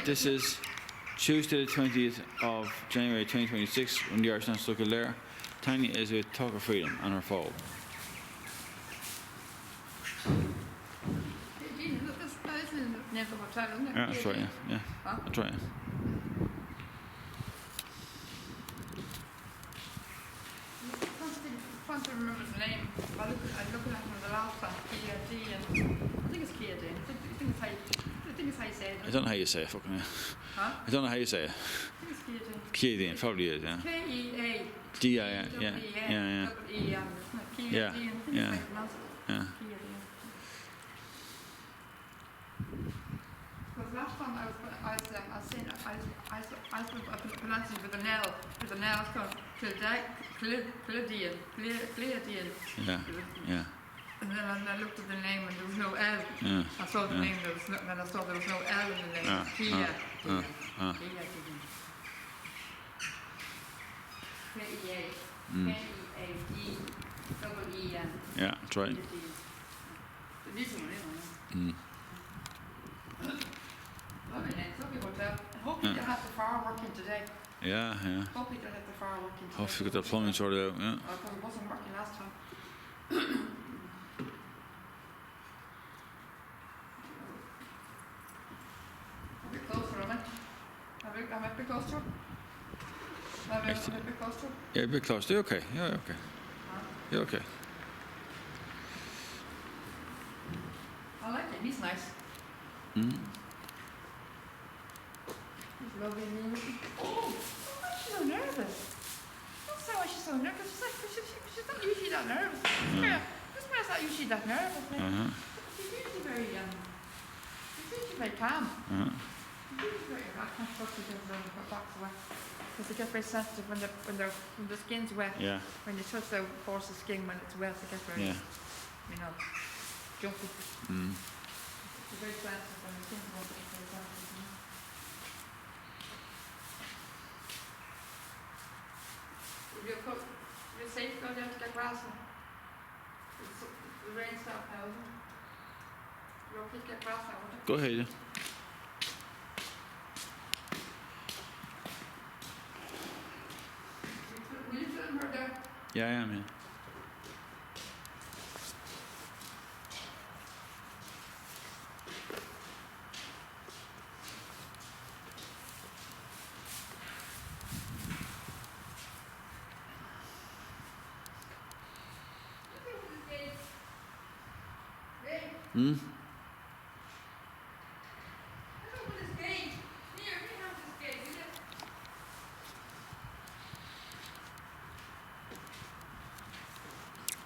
This is Tuesday the 20th of January 2026 when the Irish National Local there. Tanya is with Talk of Freedom on her phone. Yeah, that's right, yeah. Huh? That's right, yeah. I can't remember the name. I'm looking at him the last time. KD, and I think it's KD. I think it's how you say it. I don't know how you say it, fucking hell. Huh? I don't know how you say it. I think it's KD. Keadine, probably is, yeah. K-E-A. D-I-A, yeah. Yeah. Yeah, yeah. Yeah. Because last time I was pronouncing with an L, it's called Clydian. Yeah, yeah. And then I looked at the name and there was no L. Yeah. I saw the name, and I saw there was no L in the name. Kia. K-E-A. K-E-A-D-E-E-N. Yeah, that's right. This one, Mm. Lovely name, lovely hotel. I hope you have the fire working today. Yeah, yeah. Hope you have the fire working today. Hopefully get the plumbing sorted out, yeah. Because it wasn't working last time. A bit closer, am I? I'm a bit closer. I'm a bit closer. Yeah, a bit close. You're okay. You're okay. You're okay. I like him. He's nice. Mm. He's lovely. Oh, why is she so nervous? Don't say why she's so nervous. She's not usually that nervous. This man's not usually that nervous. She's usually very she's usually very calm. She's usually very calm. I can't touch her box away. Because they get very sensitive when the skin's wet. Yeah. When you touch the horse's skin when it's wet, they get very, jumpy. Mm. They're very sensitive when the skin's wet. It's very sensitive. You're safe to go down to get grass now? The rain stopped now, isn't it? You're okay to get grass now, won't it? Go ahead, yeah. Will you film her there? Yeah, I am, yeah. Hmm?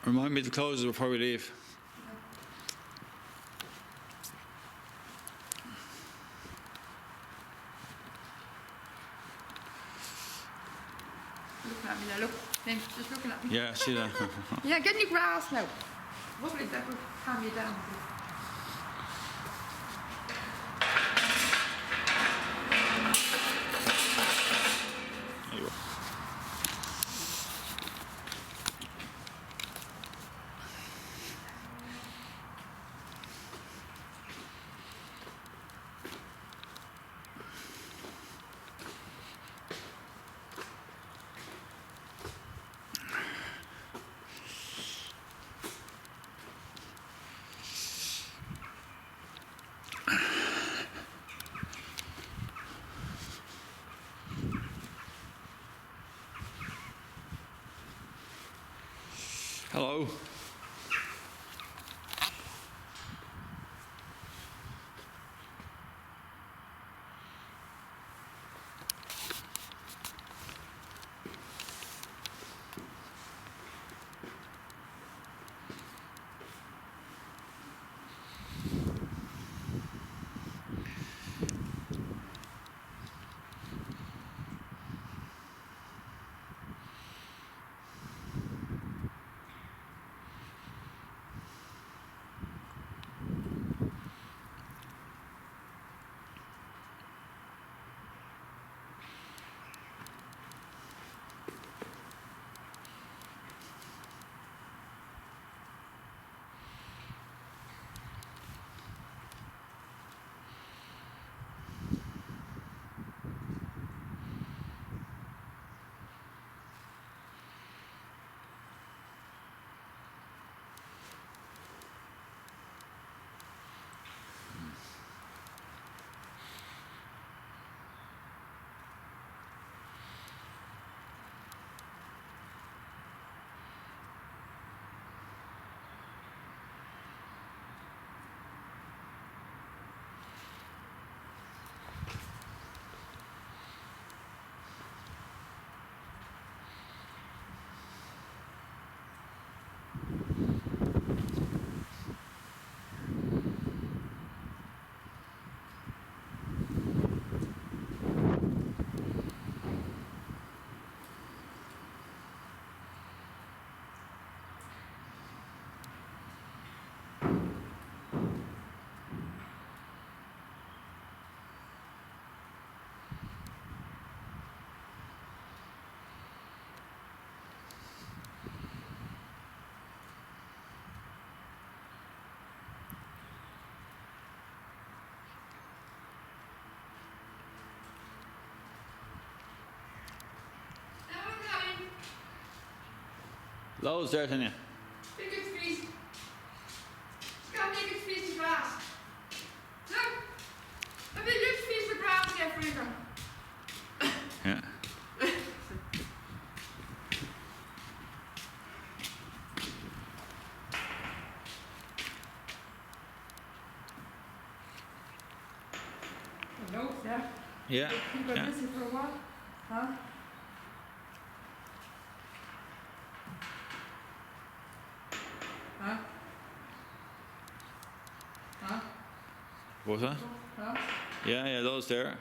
Remind me to close it before we leave. Looking at me now, look. Then just looking at me. Yeah, I see that. Yeah, get any grass now. Hopefully that will calm you down. There you go. Hello. Loads there, Tanya. Big good piece. It's got a big good piece of grass. Look. A big good piece of grass there, Franco. Yeah. Hello, there. Yeah. You've been Yeah. missing for a while. Huh? Huh? Huh? What's that? Huh? Yeah, yeah, those there.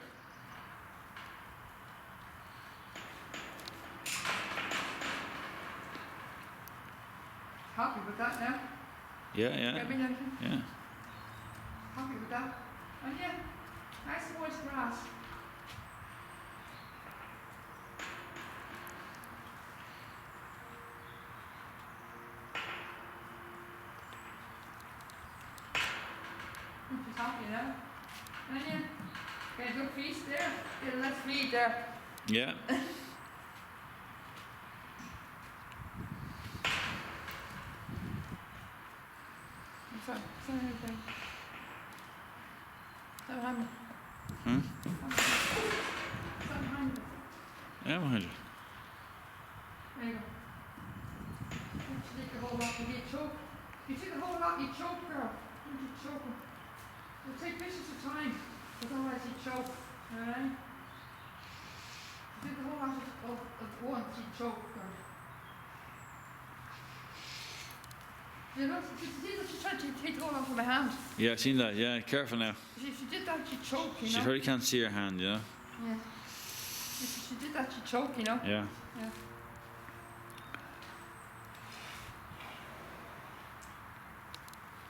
Happy with that now? Yeah, yeah. Get me anything? Yeah. Happy with that? And yeah, nice moist grass. She's happy now. And yeah, get a good feast there. Get a nice feed there. Yeah. So, anything. So, behind me. Hmm? So, behind me. Yeah, behind you. There you go. You take a whole lot, you choke. You take a whole lot, you choke, girl. You choke. It'll take vicious of time, because otherwise you choke. Alright? You take a whole lot of once, you choke, girl. You know, she did that, she tried to take the whole lot from my hand. Yeah, I've seen that. Yeah, careful now. She did that, she choked, you She know. probably can't see her hand, you know? Yeah. She did that, she choked, you know. Yeah. Yeah.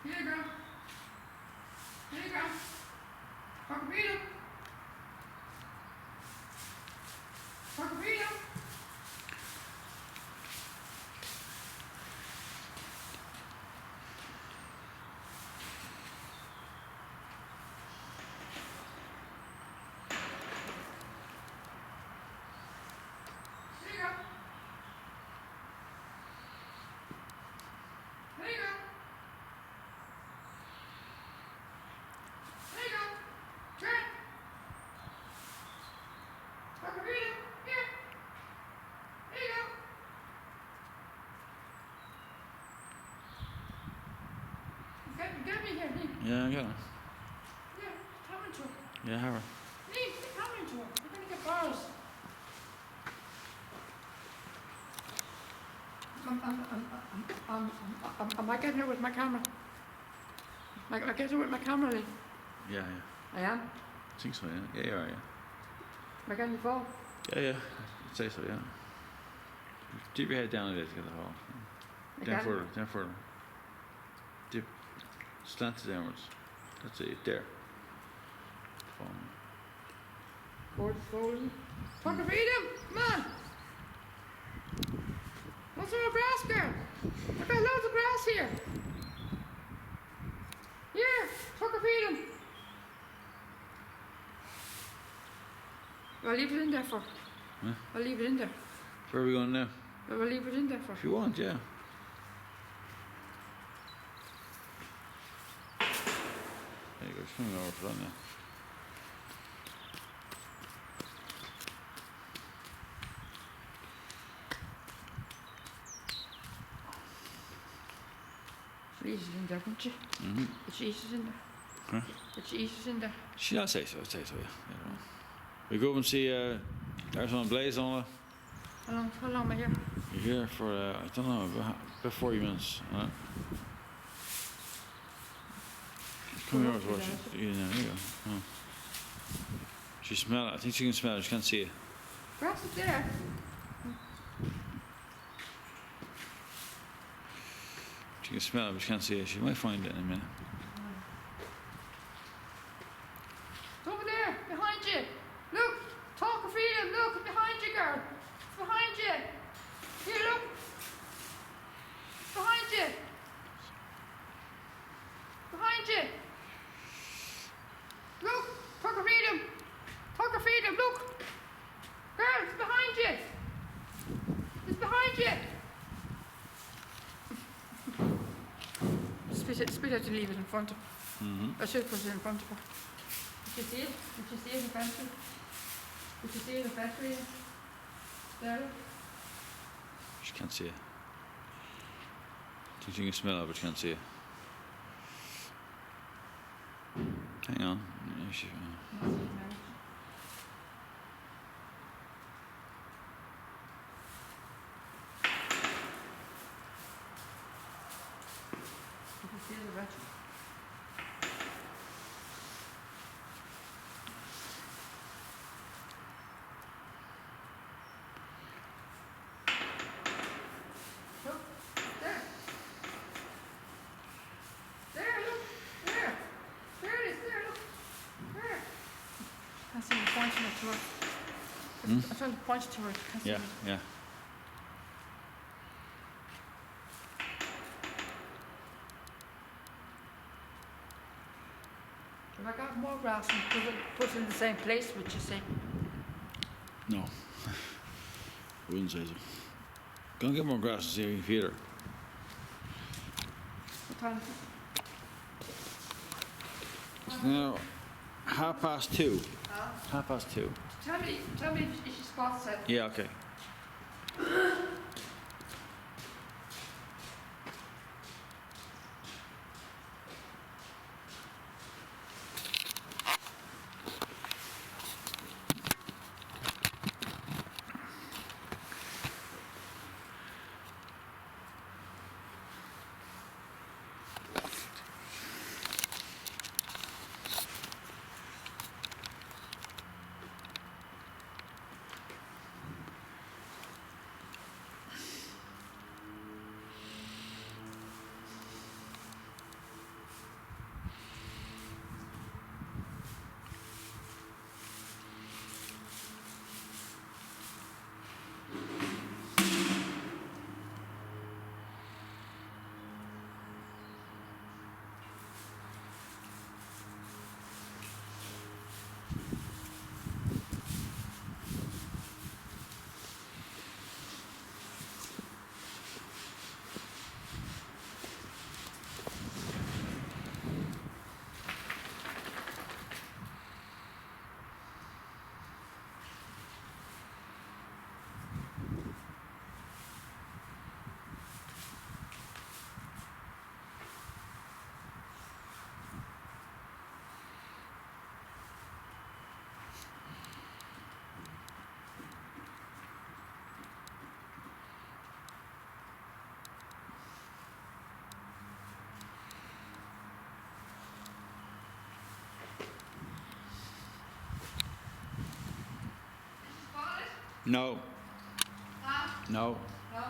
Here you go. Here you go. Cockapito. Cockapito. Here you go. There you go. There you go. Turn. Cockapito. Here. There you go. Get me here, Lee. Yeah, I got it. Yeah, come into it. Yeah, have her. Lee, come into it. You're gonna get bars. Am I getting it with my camera? Am I getting it with my camera, Lee? Yeah, yeah. I am. I think so, yeah. Yeah, you are, yeah. Am I getting the phone? Yeah, yeah. I'd say so, yeah. Dip your head down a bit to get the hole. Down Again? further, down further. Dip. Slant it downwards. That's it, there. Phone. Forward slowly. Talk of freedom! Come on! What's there of grass, girl? I've got loads of grass here. Here! Talk of freedom! I'll leave it in there for. Huh? I'll leave it in there. Where are we going now? I'll leave it in there for. If you want, yeah. There you go, swimming over for that now. Cheese is in there, won't you? Mm-hmm. The cheese is in there. Huh? The cheese is in there. I'd say so, yeah. Yeah. We go up and see there's one Blaze on it. How long am I here? You're here for, I don't know, about 40 minutes. Come here, watch it. Yeah, there you go. Oh. She smell it. I think she can smell it. She can't see it. Grass is there. She can smell it, but she can't see it. She might find it in a minute. It's over there, behind you. Look, talk of freedom. Look, behind you, girl. It's behind you. Here, look. It's behind you. Behind you. Look, talk of freedom. Talk of freedom. Look, girl, it's behind you. It's behind you. It's better to leave it in front of her. Mm-hmm. I should put it in front of her. Did you see it? Did you see it in the battery? Did you see it in the battery? There. She can't see it. I think you can smell it, but she can't see it. Hang on. Yeah, she, Did you see the battery? Look, there. There, look. There. There it is, there, look. There. I see you pointing it to her. I'm trying to point it to her. Can't see yeah, it. yeah. If I got more grass and put it in the same place, would you say? No. I wouldn't say so. Go and get more grass and see how you can feed her. What time is it? It's now 2:30. Huh? 2:30. Tell me if she spots it. Yeah, okay. No. Huh? No. No?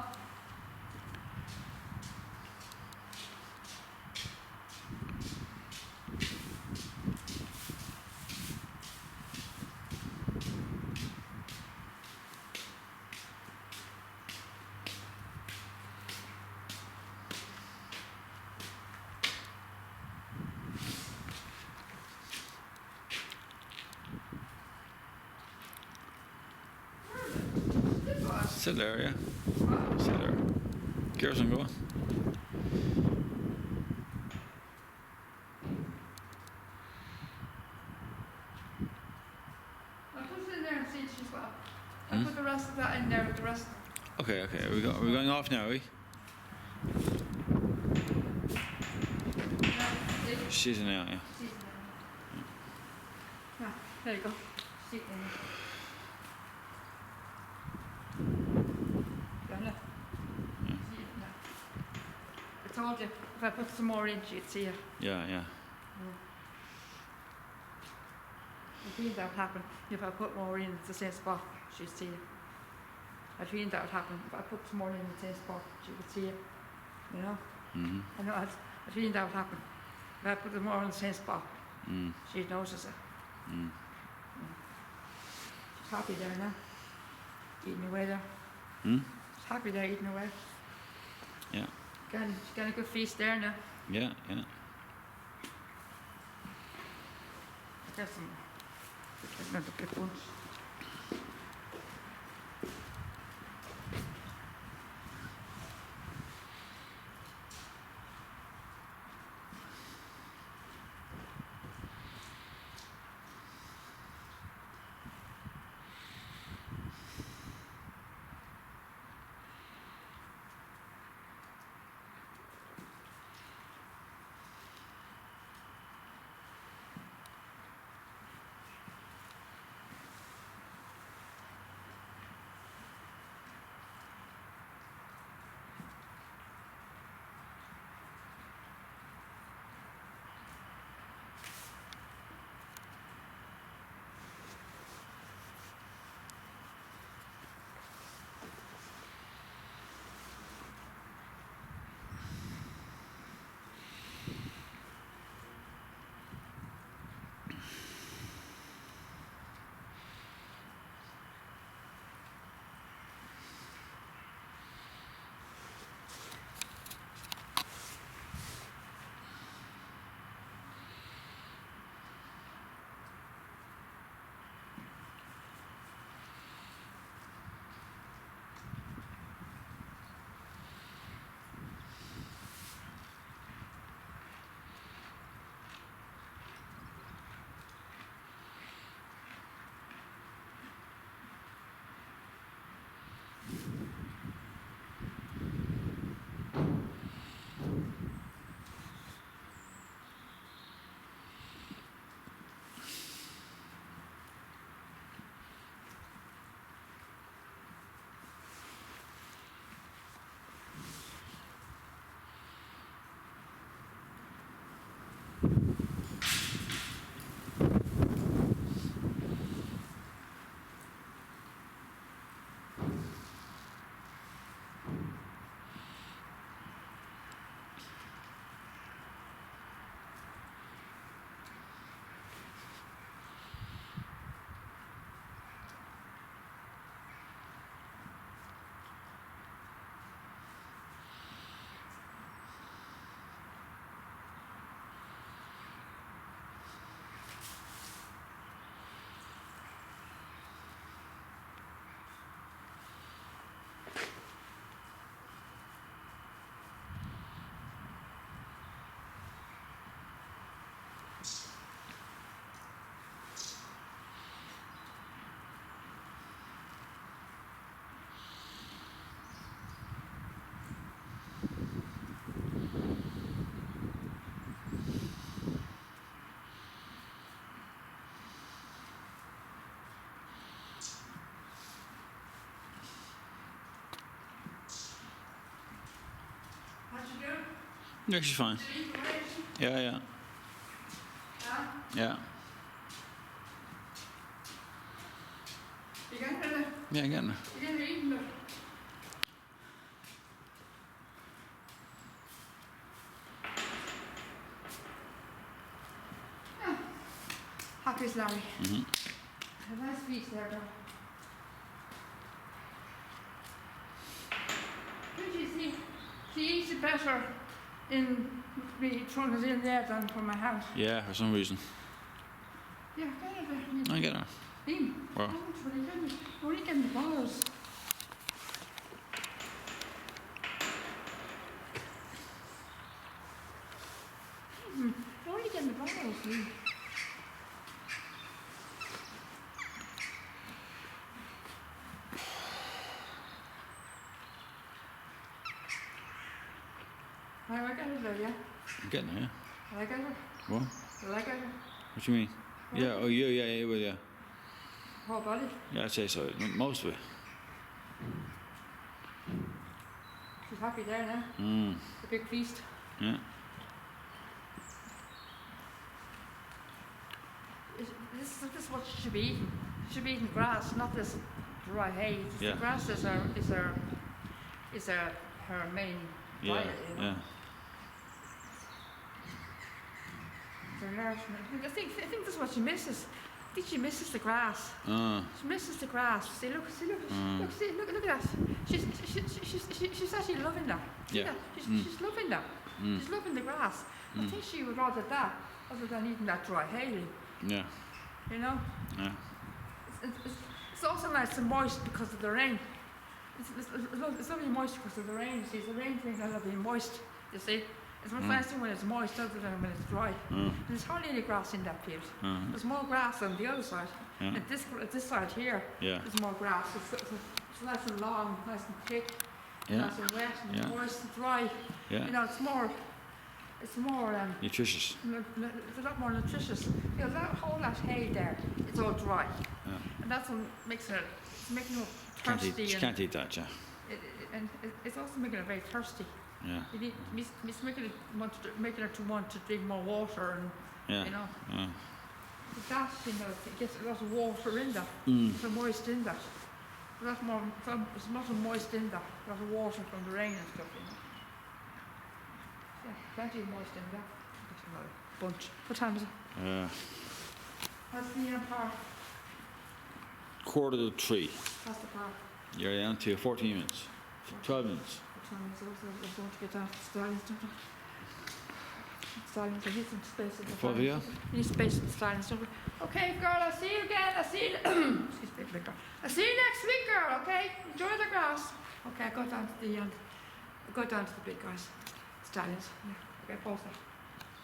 Sit there, yeah. Sit there. Kirsten, go on. I'll put it in there and see if she's got. I'll put the rest of that in there with the rest. Okay, okay. Are we going off now, are we? She's in now, yeah. Ah, there you go. See it in there. Got it? See it now. I told you, if I put some more in, you'd see it. Yeah, yeah. I feel that would happen. If I put more in the same spot, she'd see it. I feel that would happen. If I put some more in the same spot, she would see it. You know? Mm-hmm. I know, I feel that would happen. If I put them more in the same spot, she'd notice it. She's happy there now. Eating away there. She's happy there eating away. Yeah. She's getting a good feast there now. Yeah, yeah. There's another big bunch. What you do? Yeah, she's fine. Did you eat the rice? Yeah. Huh? Yeah. You got it? Yeah, again. You didn't eat it. Happy is Larry. A nice piece there, though. Did you see? She eats it better in me throwing it in there than from my house. Yeah, for some reason. Yeah, get it there. I get her. Liam, Well. how much will you give me? You're only getting the balls. You're only getting the balls, Liam. I like it though, yeah. I'm getting her, yeah. I like it. What? I like it. What do you mean? Yeah, oh, yeah, well, yeah. Whole body. Yeah, I'd say so. Most of it. She's happy there now. Mm. The big feast. Yeah. This is what she should be eating. She should be eating grass, not this dry hay. Yeah. The grass is her main Yeah, diet, you know. yeah. Her nourishment. I think that's what she misses. I think she misses the grass. She misses the grass. See, look, look at that. She's actually loving that. See Yeah. that? She's loving that. She's loving the grass. I think she would rather that other than eating that dry hay. Yeah. You know. Yeah. It's also nice and moist because of the rain. It's only moist because of the rain. You see, it's the rain thing that'll be moist. You see. It's much nicer when it's moist other than when it's dry. And there's hardly any grass in that field. There's more grass on the other side. Yeah. At this side here, Yeah. there's more grass. It's nice and long, nice and thick, Yeah. nice and wet and Yeah. moist and dry. Yeah. You know, it's more Nutritious. it's a lot more nutritious. You know, that whole lot hay there, it's all dry. Yeah. And that's what makes it, it's making it Can't thirsty. eat, she can't eat that, yeah. It's also making it very thirsty. Yeah. It's making it to want to drink more water and, Yeah. you know. Yeah. But that, you know, it gets a lot of water in that. It's moist in that. A lot more, it's not so moist in that. A lot of water from the rain and stuff, you know. Yeah, plenty of moist in that. That's another bunch. What time is it? That's the park. 2:45. That's the park. You're down to 14 minutes. 12 minutes. What time is it? We're going to get down to the stallions, don't we? Stallions, I need some space in the For video? You need space in the stallions, don't we? Okay, girl, I'll see you again. I'll see you. Excuse me, big girl. I'll see you next week, girl, okay? Enjoy the grass. Okay, go down to the big guys. Stallions. Yeah. Okay, pause that.